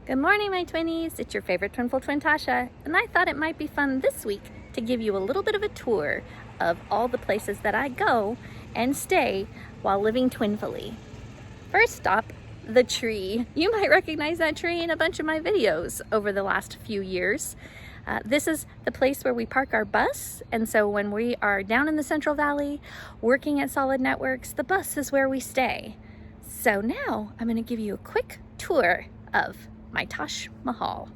Good morning, my twinnies. It's your favorite Twinful Twin Tasha, and I thought it might be fun this week to give you a little bit of a tour of all the places that I go and stay while living twinfully. First stop, the tree. You might recognize that tree in a bunch of my videos over the last few years. This is the place where we park our bus, and so when we are down in the Central Valley working at Solid Networks, the bus is where we stay. So now I'm going to give you a quick tour of my Taj Mahal.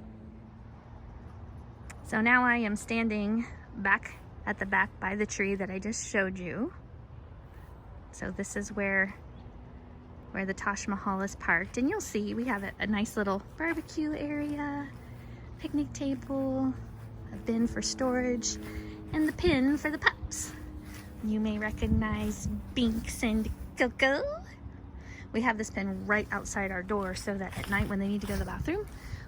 So now I am standing back at the back by the tree that I just showed you. So this is where the Taj Mahal is parked, and you'll see we have a nice little barbecue area, picnic table, a bin for storage, and the pin for the pups. You may recognize Binks and Coco. We have this pin right outside our door so that at night when they need to go to the bathroom,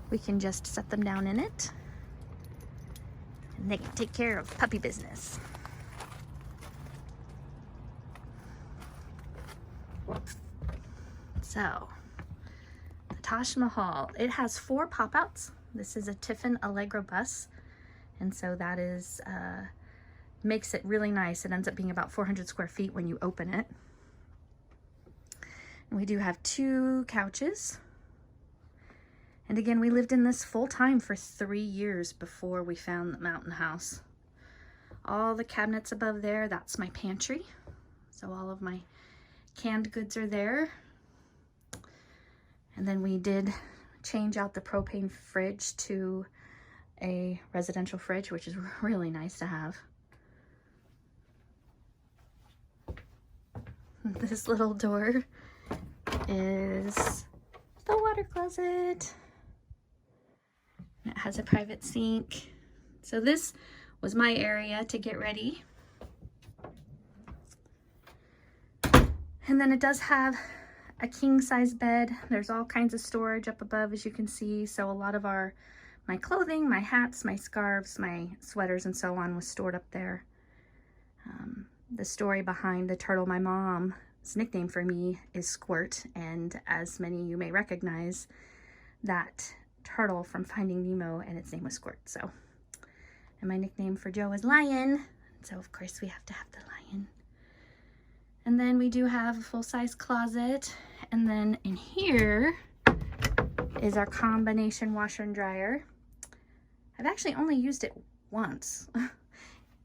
we can just set them down in it and they can take care of puppy business. So, the Taj Mahal, it has 4 pop-outs. This is a Tiffin Allegro bus, and so that is makes it really nice. It ends up being about 400 square feet when you open it. We do have 2 couches. And again, we lived in this full time for 3 years before we found the mountain house. All the cabinets above there, that's my pantry. So all of my canned goods are there. And then we did change out the propane fridge to a residential fridge, which is really nice to have. This little door is the water closet. It has a private sink. So this was my area to get ready. And then it does have a king size bed. There's all kinds of storage up above, as you can see. So a lot of my clothing, my hats, my scarves, my sweaters, and so on was stored up there. The story behind the turtle, my mom's nickname for me is Squirt, and as many of you may recognize, that turtle from Finding Nemo, and its name was Squirt. So, and my nickname for Joe is Lion, so of course we have to have the lion. And then we do have a full-size closet, and then in here is our combination washer and dryer. I've actually only used it once.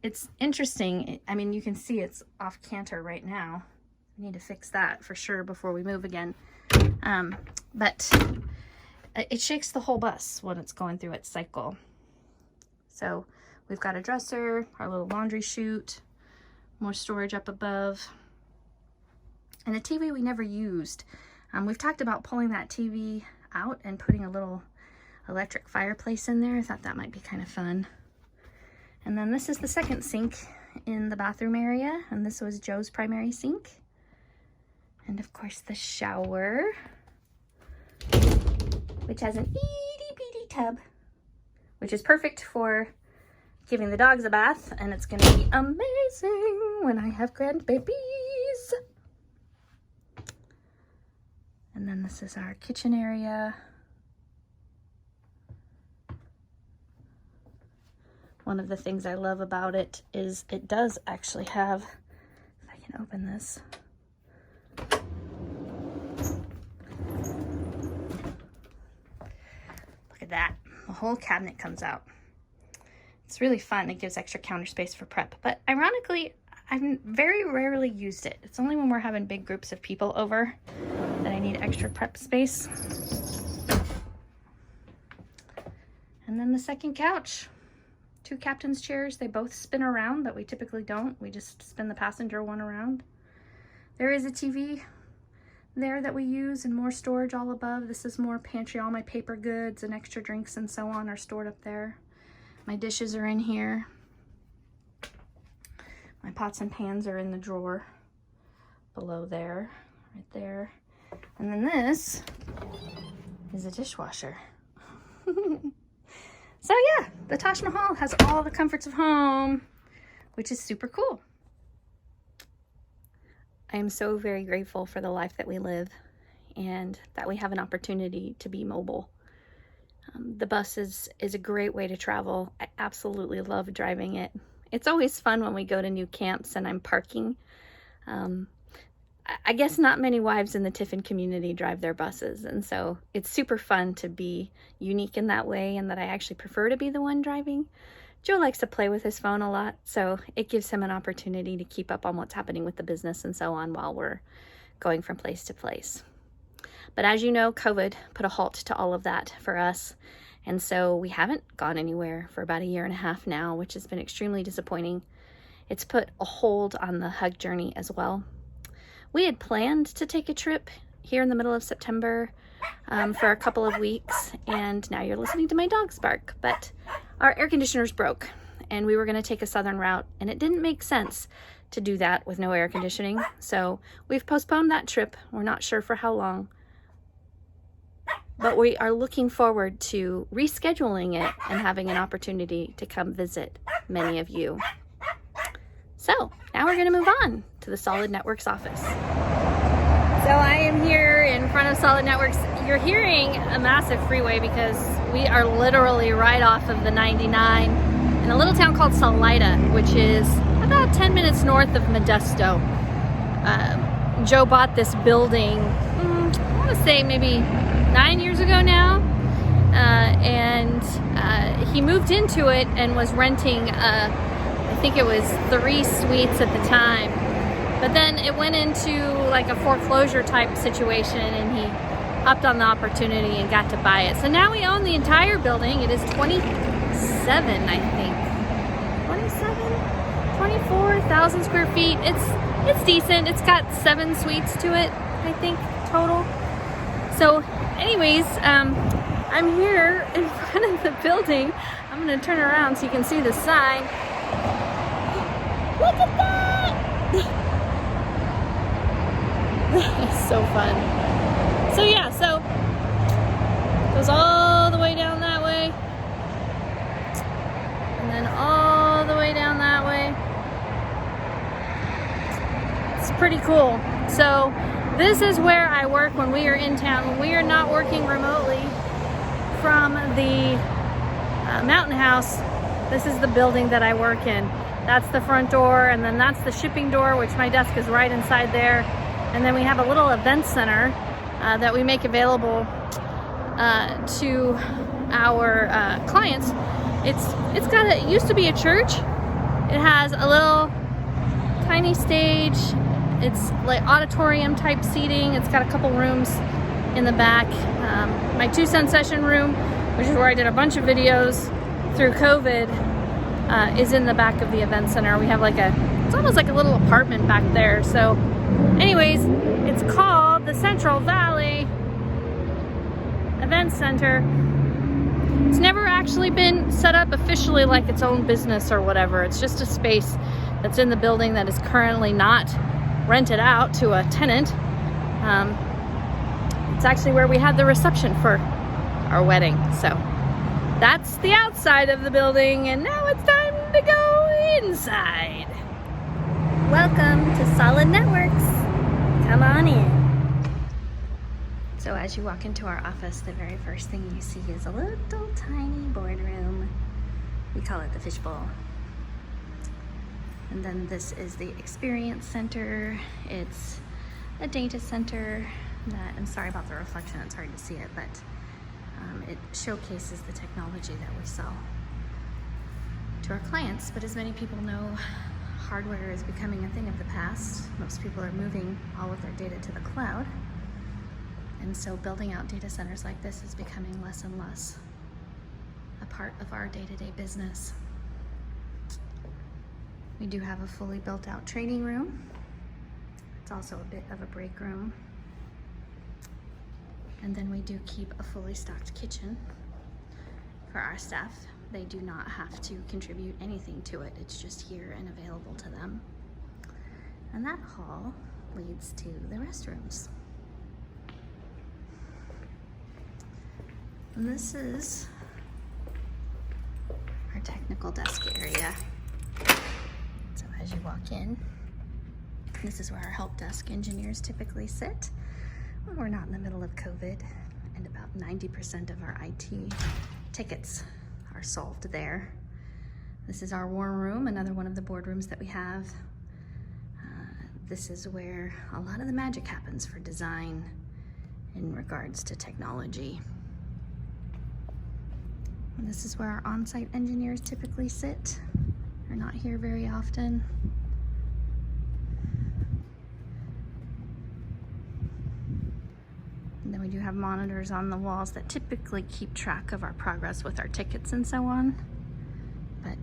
It's interesting. I mean, you can see it's off canter right now. We need to fix that for sure before we move again. But it shakes the whole bus when it's going through its cycle. So we've got a dresser, our little laundry chute, more storage up above, and a TV we never used. We've talked about pulling that TV out and putting a little electric fireplace in there. I thought that might be kind of fun. And then this is the second sink in the bathroom area, and this was Joe's primary sink. And of course the shower, which has an itty-bitty tub, which is perfect for giving the dogs a bath, and it's gonna be amazing when I have grandbabies. And then this is our kitchen area. One of the things I love about it is it does actually have, if I can open this, look at that, the whole cabinet comes out. It's really fun. It gives extra counter space for prep, but ironically, I've very rarely used it. It's only when we're having big groups of people over that I need extra prep space. And then the second couch. 2 captain's chairs. They both spin around, but we typically don't. We just spin the passenger one around. There is a TV there that we use, and more storage all above. This is more pantry. All my paper goods and extra drinks and so on are stored up there. My dishes are in here. My pots and pans are in the drawer below there, right there. And then this is a dishwasher. So yeah, the Taj Mahal has all the comforts of home, which is super cool. I am so very grateful for the life that we live and that we have an opportunity to be mobile. The bus is a great way to travel. I absolutely love driving it. It's always fun when we go to new camps and I'm parking. I guess not many wives in the Tiffin community drive their buses, and so it's super fun to be unique in that way, and that I actually prefer to be the one driving. Joe likes to play with his phone a lot, so it gives him an opportunity to keep up on what's happening with the business and so on while we're going from place to place. But as you know, COVID put a halt to all of that for us, and so we haven't gone anywhere for about 1.5 years now, which has been extremely disappointing. It's put a hold on the hug journey as well. We had planned to take a trip here in the middle of September for a couple of weeks, and now you're listening to my dogs bark, but our air conditioner's broke and we were going to take a southern route, and it didn't make sense to do that with no air conditioning. So we've postponed that trip. We're not sure for how long, but we are looking forward to rescheduling it and having an opportunity to come visit many of you. So now we're going to move on to the Solid Networks office. So I am here in front of Solid Networks. You're hearing a massive freeway because we are literally right off of the 99 in a little town called Salida, which is about 10 minutes north of Modesto. Joe bought this building, I want to say maybe 9 years ago now, and he moved into it and was renting I think it was 3 suites at the time, but then it went into like a foreclosure type situation, and he hopped on the opportunity and got to buy it. So now we own the entire building. It is 27, I think, 24,000 square feet. It's decent. It's got 7 suites to it, I think, total. So anyways, I'm here in front of the building. I'm gonna turn around so you can see the sign. Look at that! It's so fun. So yeah, so goes all the way down that way, and then all the way down that way. It's pretty cool. So this is where I work when we are in town, when we are not working remotely from the mountain house. This is the building that I work in. That's the front door, and then that's the shipping door, which my desk is right inside there. And then we have a little event center that we make available to our clients. It used to be a church. It has a little tiny stage. It's like auditorium type seating. It's got a couple rooms in the back. My 2-cent session room, which is where I did a bunch of videos through COVID, is in the back of the event center. We have it's almost like a little apartment back there. So anyways, it's called the Central Valley Event Center. It's never actually been set up officially like its own business or whatever. It's just a space that's in the building that is currently not rented out to a tenant. It's actually where we had the reception for our wedding. So that's the outside of the building, and now it's time to go inside. Welcome to Solid Networks. Come on in. So as you walk into our office, the very first thing you see is a little tiny boardroom. We call it the fishbowl. And then this is the experience center. It's a data center that, I'm sorry about the reflection, it's hard to see it, but it showcases the technology that we sell to our clients. But as many people know, hardware is becoming a thing of the past. Most people are moving all of their data to the cloud. And so building out data centers like this is becoming less and less a part of our day-to-day business. We do have a fully built out training room. It's also a bit of a break room. And then we do keep a fully stocked kitchen for our staff. They do not have to contribute anything to it. It's just here and available to them. And that hall leads to the restrooms. And this is our technical desk area. So as you walk in, this is where our help desk engineers typically sit when we're not in the middle of COVID and about 90% of our IT tickets are solved there. This is our war room, another one of the boardrooms that we have. This is where a lot of the magic happens for design in regards to technology. And this is where our on-site engineers typically sit. They're not here very often. And then we do have monitors on the walls that typically keep track of our progress with our tickets and so on. But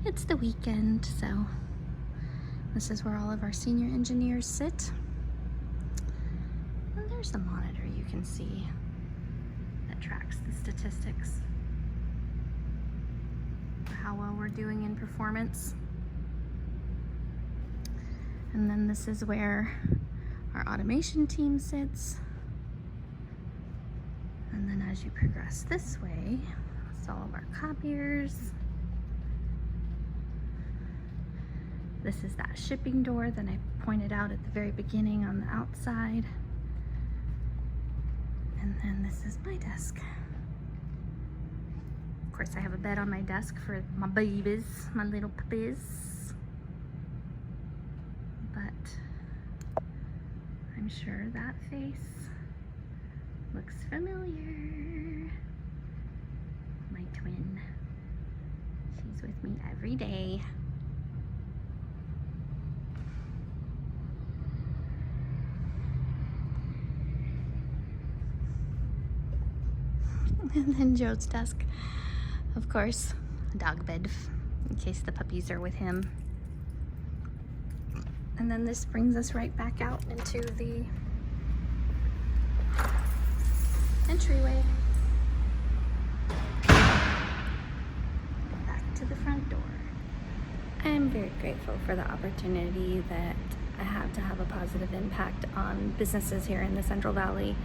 it's the weekend, so this is where all of our senior engineers sit. And there's the monitor you can see that tracks the statistics for how well we're doing in performance. And then this is where our automation team sits. And then as you progress this way, it's all of our copiers. This is that shipping door that I pointed out at the very beginning on the outside. And then this is my desk. Of course, I have a bed on my desk for my babies, my little puppies. But I'm sure that face looks familiar. My twin. She's with me every day. And then Joe's desk, of course, a dog bed in case the puppies are with him. And then this brings us right back out into the entryway. Back to the front door. I'm very grateful for the opportunity that I have to have a positive impact on businesses here in the Central Valley.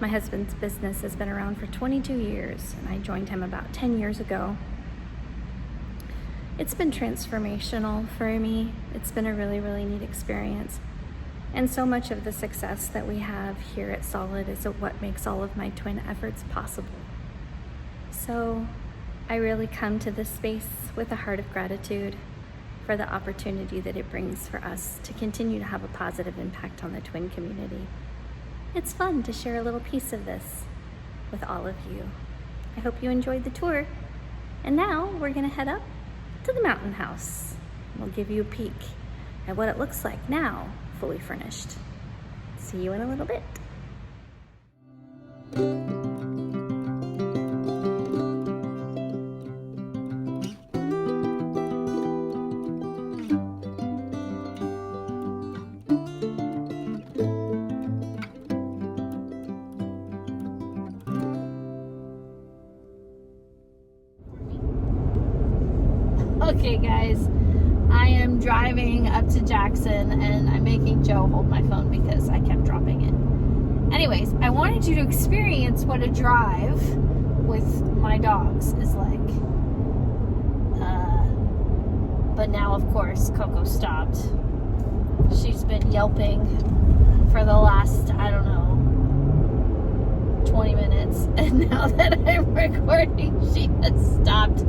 My husband's business has been around for 22 years, and I joined him about 10 years ago. It's been transformational for me. It's been a really, really neat experience. And so much of the success that we have here at Solid is what makes all of my twin efforts possible. So I really come to this space with a heart of gratitude for the opportunity that it brings for us to continue to have a positive impact on the twin community. It's fun to share a little piece of this with all of you. I hope you enjoyed the tour. And now we're gonna head up to the mountain house. We'll give you a peek at what it looks like now, fully furnished. See you in a little bit. Okay guys, I am driving up to Jackson and I'm making Joe hold my phone because I kept dropping it. Anyways, I wanted you to experience what a drive with my dogs is like. But now of course Coco stopped. She's been yelping for the last, I don't know, 20 minutes. And now that I'm recording, she has stopped.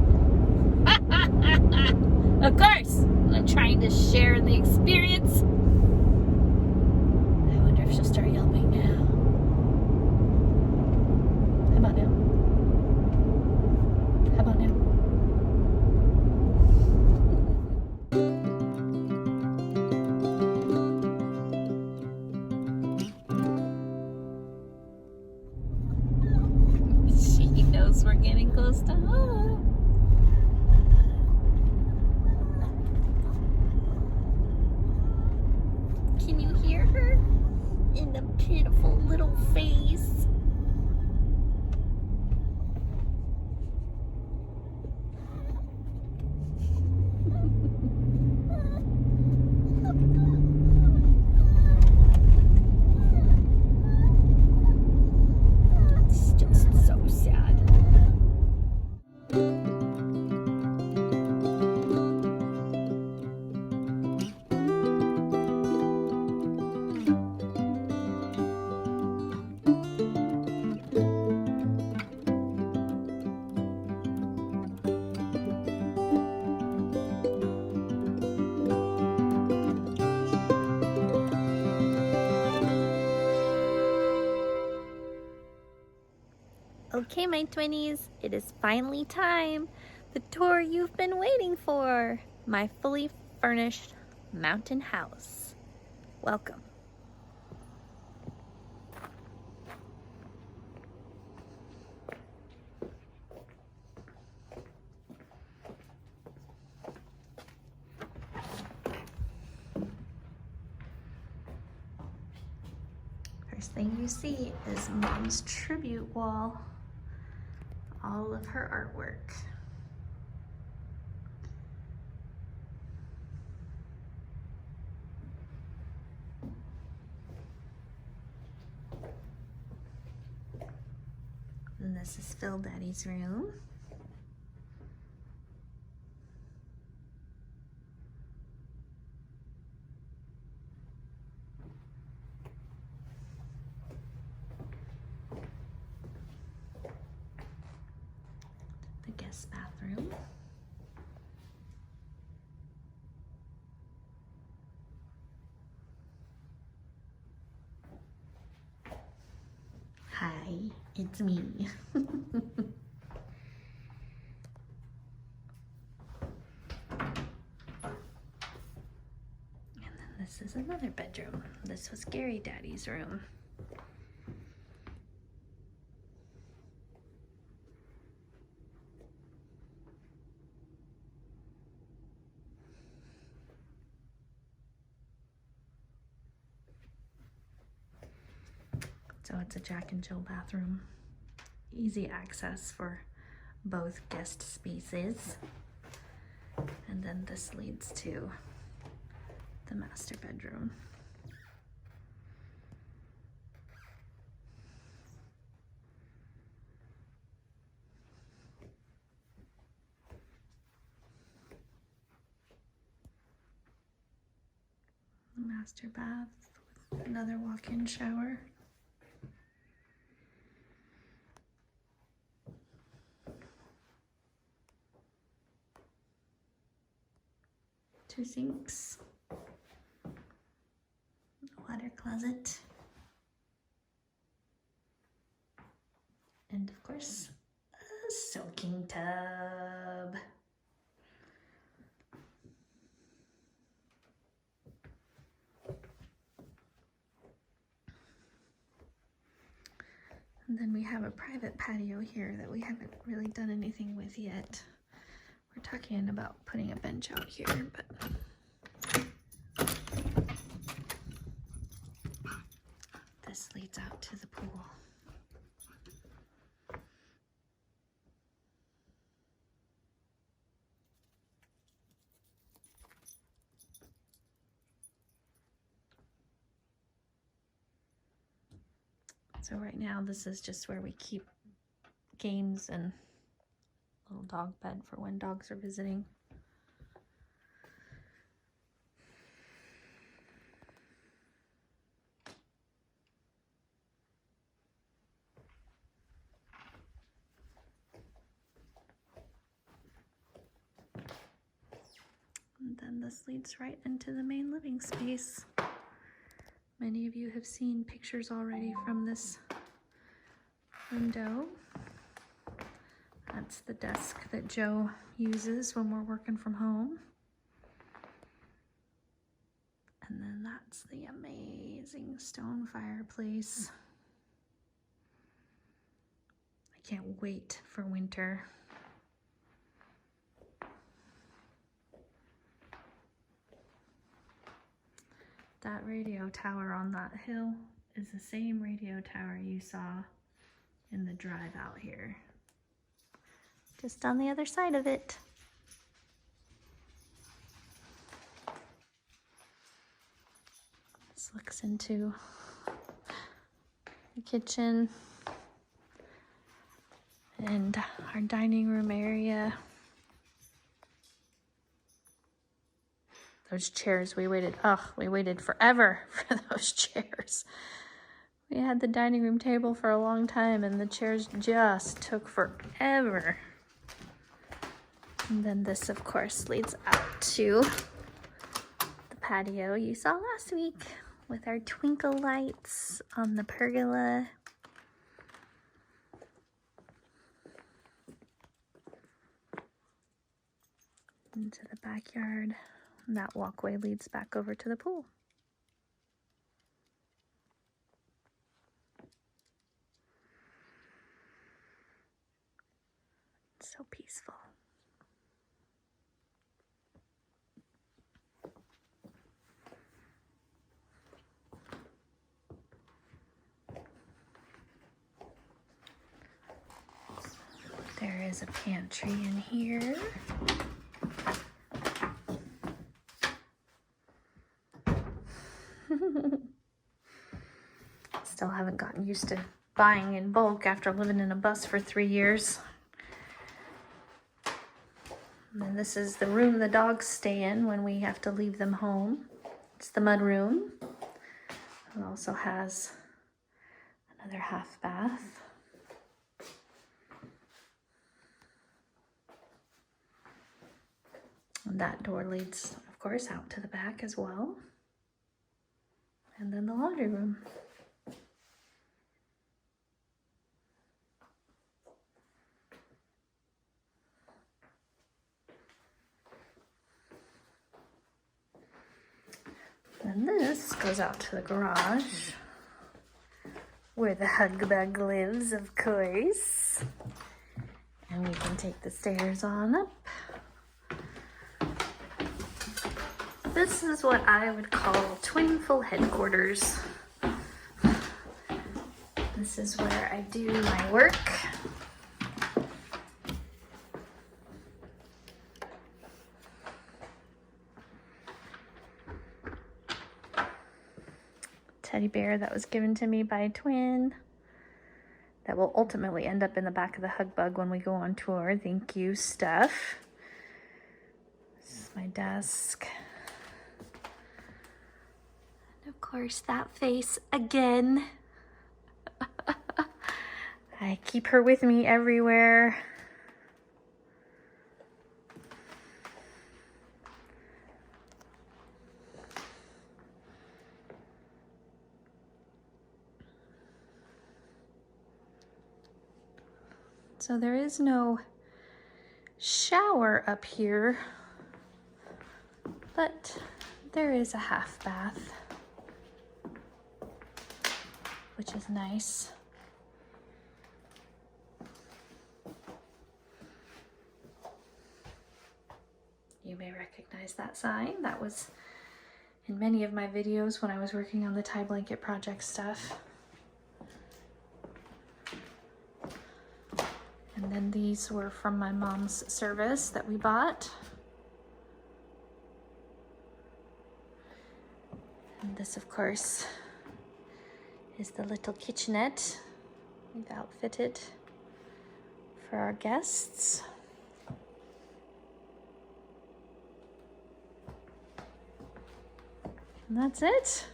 Of course, I'm trying to share the experience. I wonder if she'll start yelping now. How about now? How about now? She knows we're getting close to home. Can you hear her? In the pitiful little face. It's just so sad. Okay, my twinnies, it is finally time. The tour you've been waiting for. My fully furnished mountain house. Welcome. First thing you see is Mom's tribute wall. All of her artwork. And this is Phil Daddy's room. The guest bathroom. Hi, it's me. This is another bedroom. This was Gary Daddy's room. So it's a Jack and Jill bathroom. Easy access for both guest spaces. And then this leads to the master bedroom. The master bath with another walk-in shower. Two sinks. Water closet. And of course, a soaking tub. And then we have a private patio here that we haven't really done anything with yet. We're talking about putting a bench out here, but this leads out to the pool. So right now this is just where we keep games and a little dog bed for when dogs are visiting. And then this leads right into the main living space. Many of you have seen pictures already from this window. That's the desk that Joe uses when we're working from home. And then that's the amazing stone fireplace. I can't wait for winter. That radio tower on that hill is the same radio tower you saw in the drive out here. Just on the other side of it. This looks into the kitchen and our dining room area. Those chairs, we waited forever for those chairs. We had the dining room table for a long time and the chairs just took forever. And then this, of course, leads out to the patio you saw last week with our twinkle lights on the pergola. into the backyard. And that walkway leads back over to the pool. It's so peaceful. There is a pantry in here. Still haven't gotten used to buying in bulk after living in a bus for 3 years. And then this is the room the dogs stay in when we have to leave them home. It's the mud room. It also has another half bath. And that door leads, of course, out to the back as well. And then the laundry room. And this goes out to the garage, where the hug bug lives, of course. And we can take the stairs on up. This is what I would call Twinful headquarters. This is where I do my work. Teddy bear that was given to me by Twin that will ultimately end up in the back of the hug bug when we go on tour. Thank you, Steph. This is my desk. And of course, that face again. I keep her with me everywhere. So there is no shower up here, but there is a half bath, which is nice. You may recognize that sign. That was in many of my videos when I was working on the tie blanket project stuff. And then these were from my mom's service that we bought. And this, of course, is the little kitchenette we've outfitted for our guests. And that's it.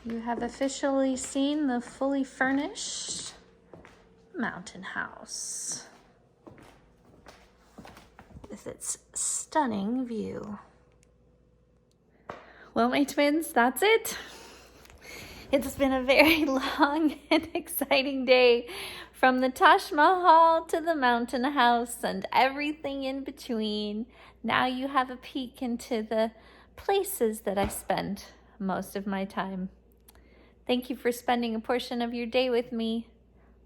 You have officially seen the fully furnished mountain house with its stunning view. Well, my twins, that's it. It's been a very long and exciting day, from the Taj Mahal to the mountain house and everything in between. Now you have a peek into the places that I spend most of my time. Thank you for spending a portion of your day with me.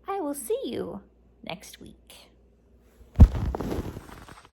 I will see you next week.